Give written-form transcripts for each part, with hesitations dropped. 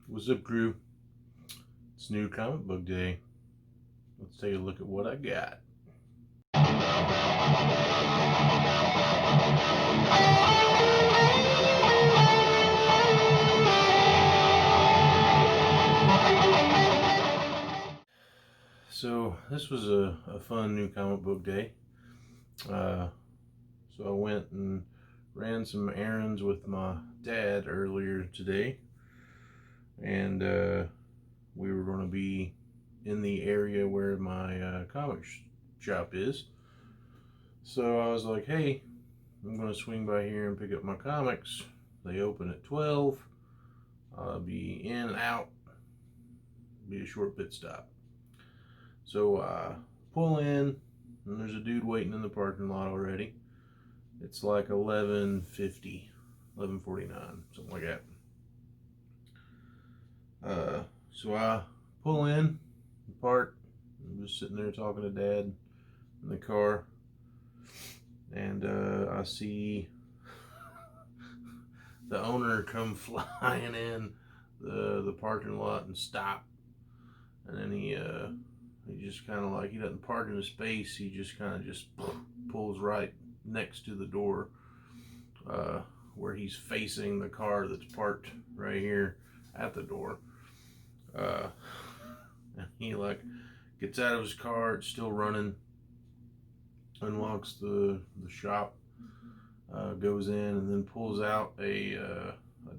What's up, crew? It's new comic book day. Let's take a look at what I got. So this was a fun new comic book day. So I went and ran some errands with my dad earlier today, and we were going to be in the area where my comic shop is. So I was like, hey, I'm going to swing by here and pick up my comics. They open at 12. I'll be in and out. Be a short pit stop. So I pull in, and there's a dude waiting in the parking lot already. It's like 11:50, 11:49, something like that. So I pull in, park. I'm just sitting there talking to Dad in the car, and I see the owner come flying in the parking lot and stop, and then he just kind of like, he doesn't park in the space, he just kind of just pulls right next to the door, where he's facing the car that's parked right here at the door. And he like gets out of his car, it's still running, unlocks the shop, goes in, and then pulls out a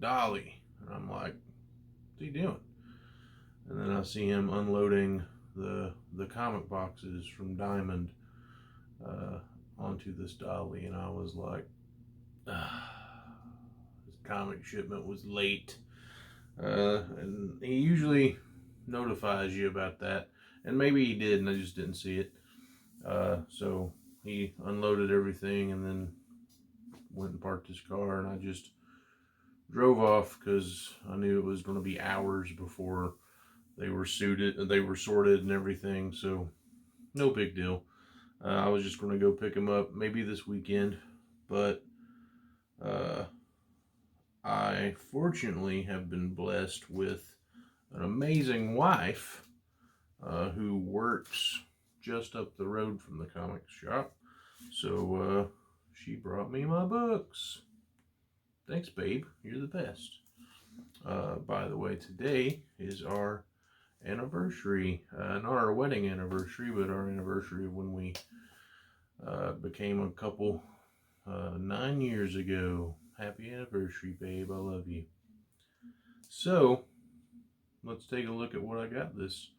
dolly. And I'm like, what's he doing? And then I see him unloading the comic boxes from Diamond onto this dolly, and I was like, his comic shipment was late. And he usually notifies you about that, and maybe he did and I just didn't see it. So he unloaded everything and then went and parked his car, and I just drove off because I knew it was going to be hours before they were sorted and everything. So no big deal. I was just going to go pick him up maybe this weekend, but I fortunately have been blessed with an amazing wife who works just up the road from the comic shop. So she brought me my books. Thanks, babe. You're the best. By the way, today is our anniversary. Not our wedding anniversary, but our anniversary of when we became a couple 9 years ago. Happy anniversary, babe. I love you. So, let's take a look at what I got this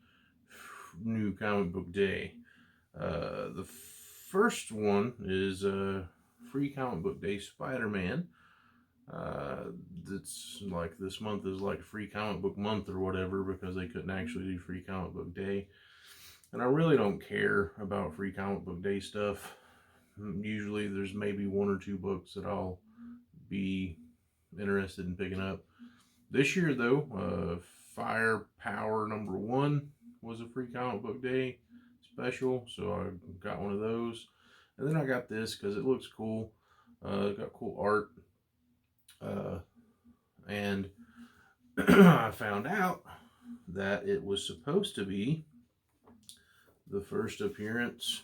new comic book day. The first one is Free Comic Book Day Spider-Man. It's like this month is like Free Comic Book Month or whatever, because they couldn't actually do Free Comic Book Day. And I really don't care about Free Comic Book Day stuff. Usually there's maybe one or two books that I'll be interested in picking up. This year though, Firepower #1 was a Free Comic Book Day special, so I got one of those. And then I got this because it looks cool. It got cool art. And I found out that it was supposed to be the first appearance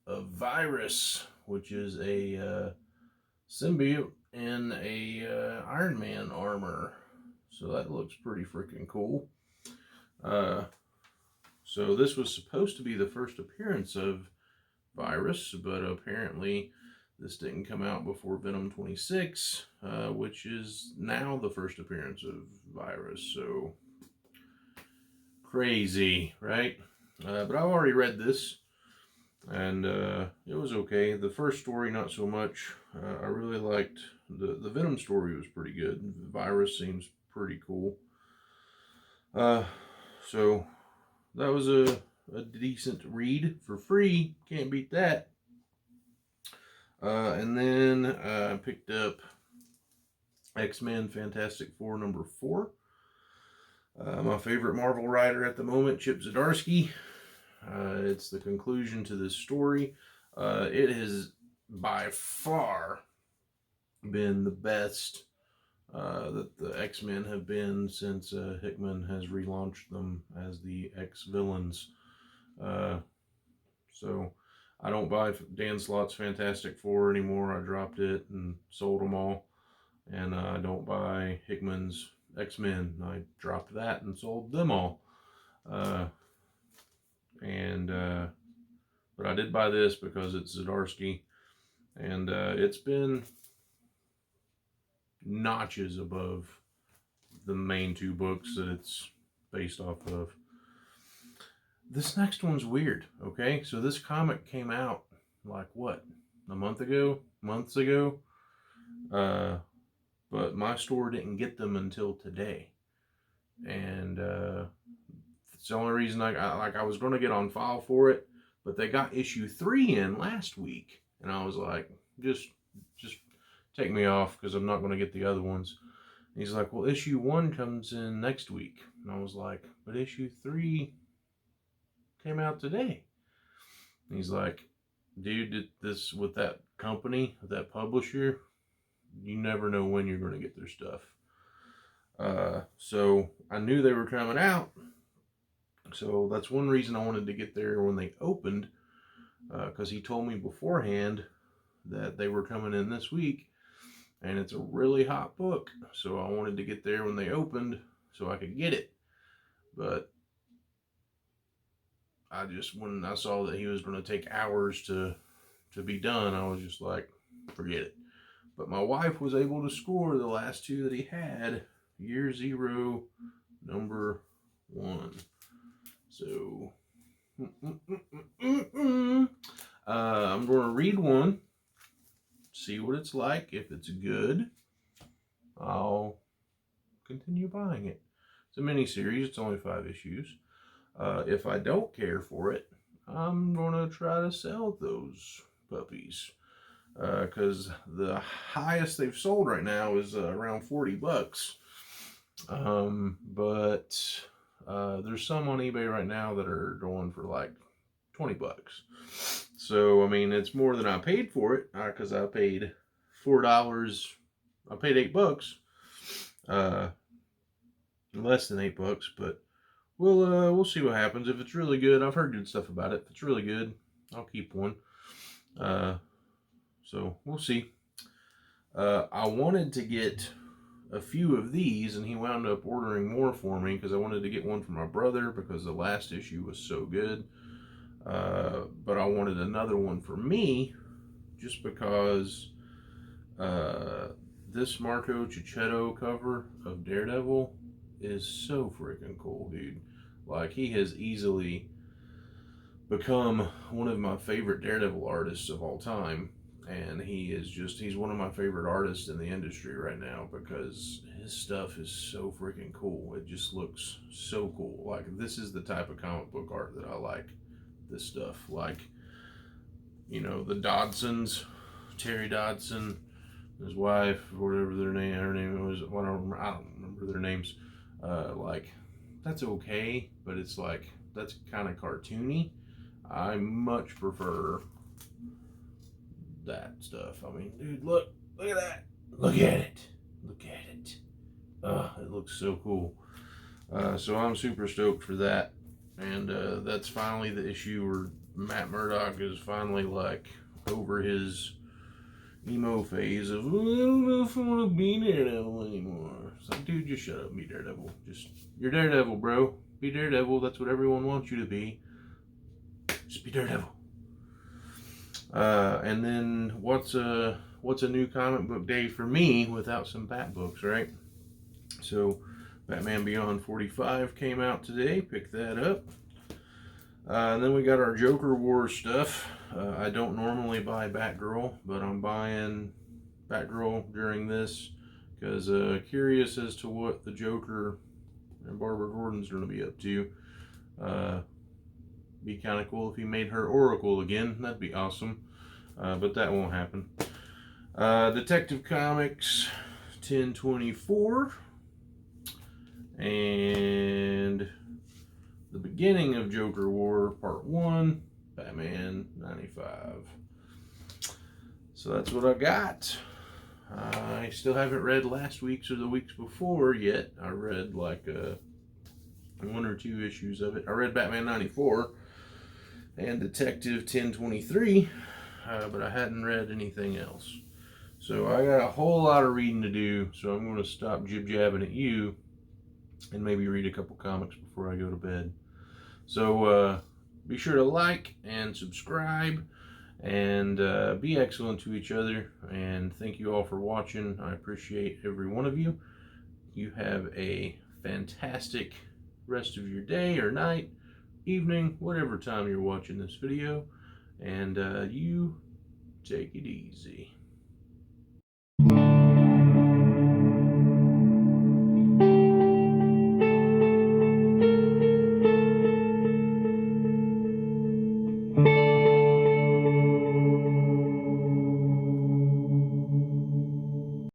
of Virus, which is a symbiote in a Iron Man armor. So that looks pretty freaking cool. So this was supposed to be the first appearance of Virus, but apparently this didn't come out before Venom 26, which is now the first appearance of Virus. So crazy, right? But I've already read this, and it was okay. The first story, not so much. I really liked the Venom story. Was pretty good. Virus seems pretty cool. So that was a decent read for free. Can't beat that. And then I picked up X-Men Fantastic Four #4. My favorite Marvel writer at the moment, Chip Zdarsky. It's the conclusion to this story. It has by far been the best that the X-Men have been since Hickman has relaunched them as the X-Villains. So I don't buy Dan Slott's Fantastic Four anymore. I dropped it and sold them all. And I don't buy Hickman's X-Men. I dropped that and sold them all. But I did buy this because it's Zdarsky, and it's been notches above the main two books that it's based off of. This next one's weird, okay? So this comic came out like what? A months ago? But my store didn't get them until today. And it's the only reason I was going to get on file for it, but they got issue 3 in last week, and I was like, just take me off because I'm not going to get the other ones. And he's like, well, issue 1 comes in next week, and I was like, but issue 3 came out today. And he's like, dude, this with that company, that publisher, you never know when you're going to get their stuff. So I knew they were coming out. So that's one reason I wanted to get there when they opened, because he told me beforehand that they were coming in this week, and it's a really hot book. So I wanted to get there when they opened so I could get it. But when I saw that he was going to take hours to be done, I was just like, forget it. But my wife was able to score the last 2 that he had, Year Zero, number 1. So, I'm going to read one, see what it's like. If it's good, I'll continue buying it. It's a mini-series. It's only 5 issues. If I don't care for it, I'm going to try to sell those puppies. Because the highest they've sold right now is around $40. But there's some on eBay right now that are going for like $20. So, I mean, it's more than I paid for it, because I paid $4. I paid $8. Less than $8, but we'll see what happens. If it's really good, I've heard good stuff about it. If it's really good, I'll keep one. So we'll see. I wanted to get a few of these, and he wound up ordering more for me because I wanted to get one for my brother because the last issue was so good. But I wanted another one for me just because this Marco Checchetto cover of Daredevil is so freaking cool, dude. Like, he has easily become one of my favorite Daredevil artists of all time. And he's one of my favorite artists in the industry right now because his stuff is so freaking cool. It just looks so cool. Like, this is the type of comic book art that I like. This stuff, like, the Dodsons, Terry Dodson, his wife, whatever her name was, I don't remember their names. Like, that's okay, but it's like, that's kind of cartoony. I much prefer that stuff. I mean, dude, look at that. Look at it. It looks so cool. So I'm super stoked for that. And that's finally the issue where Matt Murdock is finally like over his emo phase of, I don't know if I want to be Daredevil anymore. It's like, dude, just shut up and be Daredevil. You're Daredevil, bro. Be Daredevil. That's what everyone wants you to be. Just be Daredevil. And then what's a new comic book day for me without some Bat books, right? So Batman Beyond 45 came out today. Picked that up. And then we got our Joker Wars stuff. I don't normally buy Batgirl, but I'm buying Batgirl during this because curious as to what the Joker and Barbara Gordon's going to be up to. Be kind of cool if he made her Oracle again. That'd be awesome. But that won't happen. Detective Comics 1024. And the beginning of Joker War Part 1. Batman 95. So that's what I got. I still haven't read last week's or the weeks before yet. I read like 1 or 2 issues of it. I read Batman 94 and Detective 1023, but I hadn't read anything else. So I got a whole lot of reading to do, so I'm going to stop jib-jabbing at you and maybe read a couple comics before I go to bed. So be sure to like and subscribe, and be excellent to each other. And thank you all for watching. I appreciate every one of you. You have a fantastic rest of your day or night, evening, whatever time you're watching this video. And you take it easy.